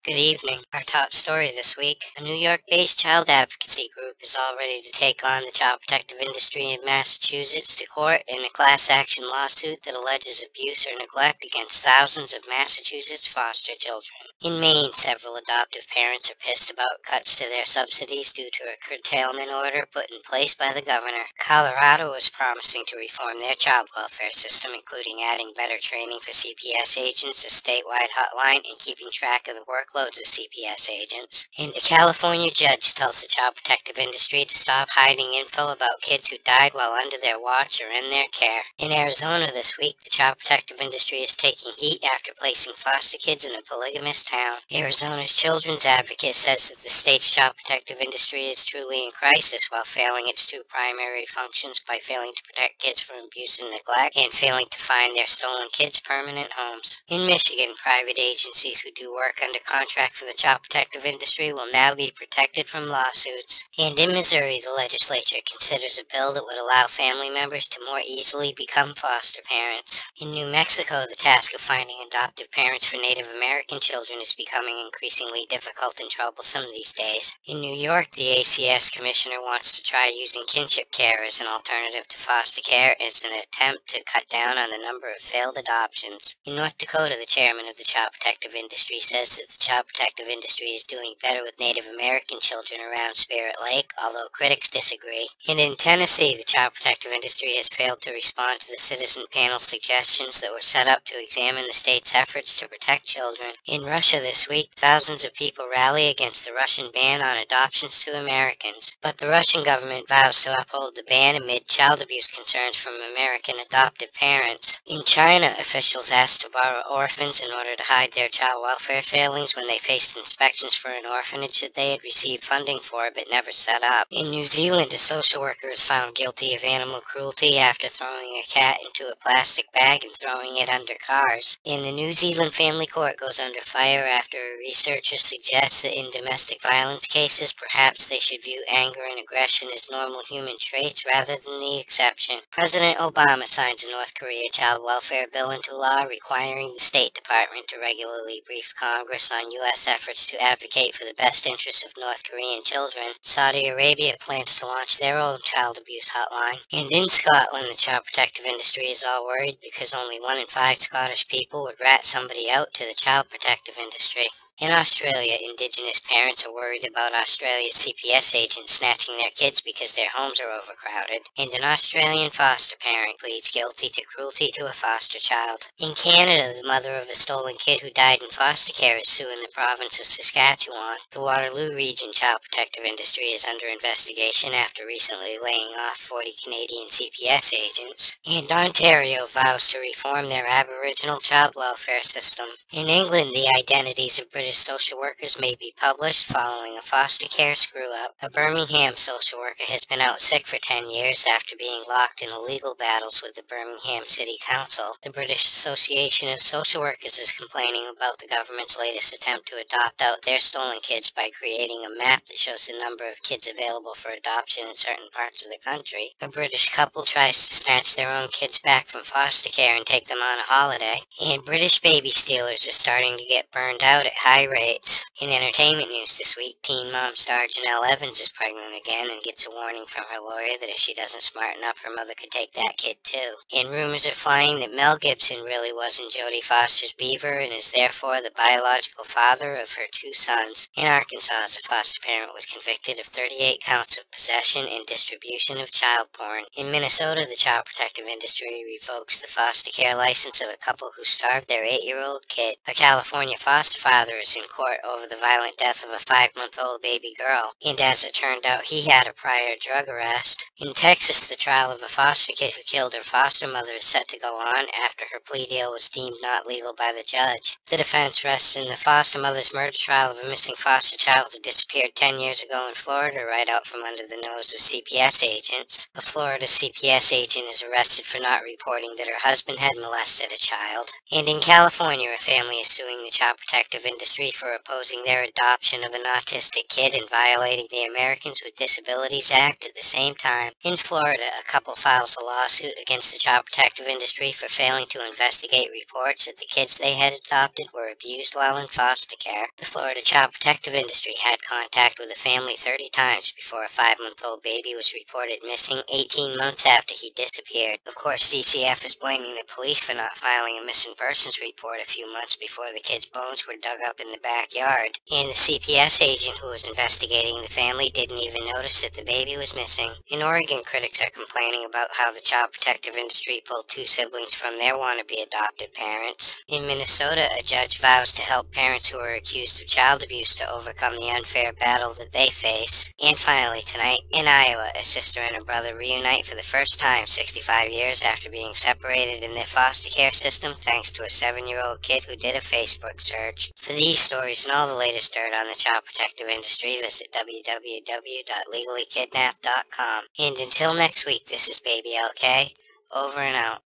Good evening. Our top story this week. A New York-based child advocacy group is all ready to take on the child protective industry in Massachusetts to court in a class action lawsuit that alleges abuse or neglect against thousands of Massachusetts foster children. In Maine, several adoptive parents are pissed about cuts to their subsidies due to a curtailment order put in place by the governor. Colorado is promising to reform their child welfare system, including adding better training for CPS agents, a statewide hotline, and keeping track of the workloads of CPS agents. And a California judge tells the child protective industry to stop hiding info about kids who died while under their watch or in their care. In Arizona this week, the child protective industry is taking heat after placing foster kids in a polygamous town. Arizona's children's advocate says that the state's child protective industry is truly in crisis while failing its two primary functions by failing to protect kids from abuse and neglect and failing to find their stolen kids permanent homes. In Michigan, private agencies who do work under contract for the child protective industry will now be protected from lawsuits. And in Missouri, the legislature considers a bill that would allow family members to more easily become foster parents. In New Mexico, the task of finding adoptive parents for Native American children is becoming increasingly difficult and troublesome these days. In New York, the ACS commissioner wants to try using kinship care as an alternative to foster care as an attempt to cut down on the number of failed adoptions. In North Dakota, the chairman of the child protective industry says that the child protective industry is doing better with Native American children around Spirit Lake, although critics disagree. And in Tennessee, the child protective industry has failed to respond to the citizen panel suggestions that were set up to examine the state's efforts to protect children. In Russia this week, thousands of people rally against the Russian ban on adoptions to Americans, but the Russian government vows to uphold the ban amid child abuse concerns from American adoptive parents. In China, officials asked to borrow orphans in order to hide their child welfare failings when they faced inspections for an orphanage that they had received funding for but never set up. In New Zealand, a social worker is found guilty of animal cruelty after throwing a cat into a plastic bag and throwing it under cars. And the New Zealand family court goes under fire after a researcher suggests that in domestic violence cases, perhaps they should view anger and aggression as normal human traits rather than the exception. President Obama signs a North Korea child welfare bill into law requiring the State Department to regularly brief Congress on U.S. efforts to advocate for the best interests of North Korean children. Saudi Arabia plans to launch their own child abuse hotline. And in Scotland, the child protective industry is all worried because only 1 in 5 Scottish people would rat somebody out to the child protective industry. In Australia, Indigenous parents are worried about Australia's CPS agents snatching their kids because their homes are overcrowded, and an Australian foster parent pleads guilty to cruelty to a foster child. In Canada, the mother of a stolen kid who died in foster care is suing the province of Saskatchewan. The Waterloo region child protective industry is under investigation after recently laying off 40 Canadian CPS agents, and Ontario vows to reform their Aboriginal child welfare system. In England, the identities of British social workers may be published following a foster care screw-up. A Birmingham social worker has been out sick for 10 years after being locked in legal battles with the Birmingham City Council. The British Association of Social Workers is complaining about the government's latest attempt to adopt out their stolen kids by creating a map that shows the number of kids available for adoption in certain parts of the country. A British couple tries to snatch their own kids back from foster care and take them on a holiday. And British baby stealers are starting to get burned out at high rates. In entertainment news this week, teen mom star Janelle Evans is pregnant again and gets a warning from her lawyer that if she doesn't smarten up, her mother could take that kid too. And rumors are flying that Mel Gibson really wasn't Jodie Foster's beaver and is therefore the biological father of her 2 sons. In Arkansas, a foster parent was convicted of 38 counts of possession and distribution of child porn. In Minnesota, the child protective industry revokes the foster care license of a couple who starved their 8-year-old kid. A California foster father is in court over the violent death of a 5-month-old baby girl, and as it turned out, he had a prior drug arrest. In Texas, the trial of a foster kid who killed her foster mother is set to go on after her plea deal was deemed not legal by the judge. The defense rests in the foster mother's murder trial of a missing foster child who disappeared 10 years ago in Florida right out from under the nose of CPS agents. A Florida CPS agent is arrested for not reporting that her husband had molested a child. And in California, a family is suing the child protective industry for opposing opposing their adoption of an autistic kid and violating the Americans with Disabilities Act at the same time. In Florida, a couple files a lawsuit against the child protective industry for failing to investigate reports that the kids they had adopted were abused while in foster care. The Florida child protective industry had contact with the family 30 times before a 5-month-old baby was reported missing 18 months after he disappeared. Of course, DCF is blaming the police for not filing a missing persons report a few months before the kids' bones were dug up in the backyard. And the CPS agent who was investigating the family didn't even notice that the baby was missing. In Oregon, critics are complaining about how the child protective industry pulled 2 siblings from their wannabe adoptive parents. In Minnesota, a judge vows to help parents who are accused of child abuse to overcome the unfair battle that they face. And finally, tonight, in Iowa, a sister and a brother reunite for the first time 65 years after being separated in their foster care system thanks to a 7-year-old kid who did a Facebook search. For these stories and all the latest dirt on the child protective industry, visit www.legallykidnapped.com. And until next week, this is Baby LK, over and out.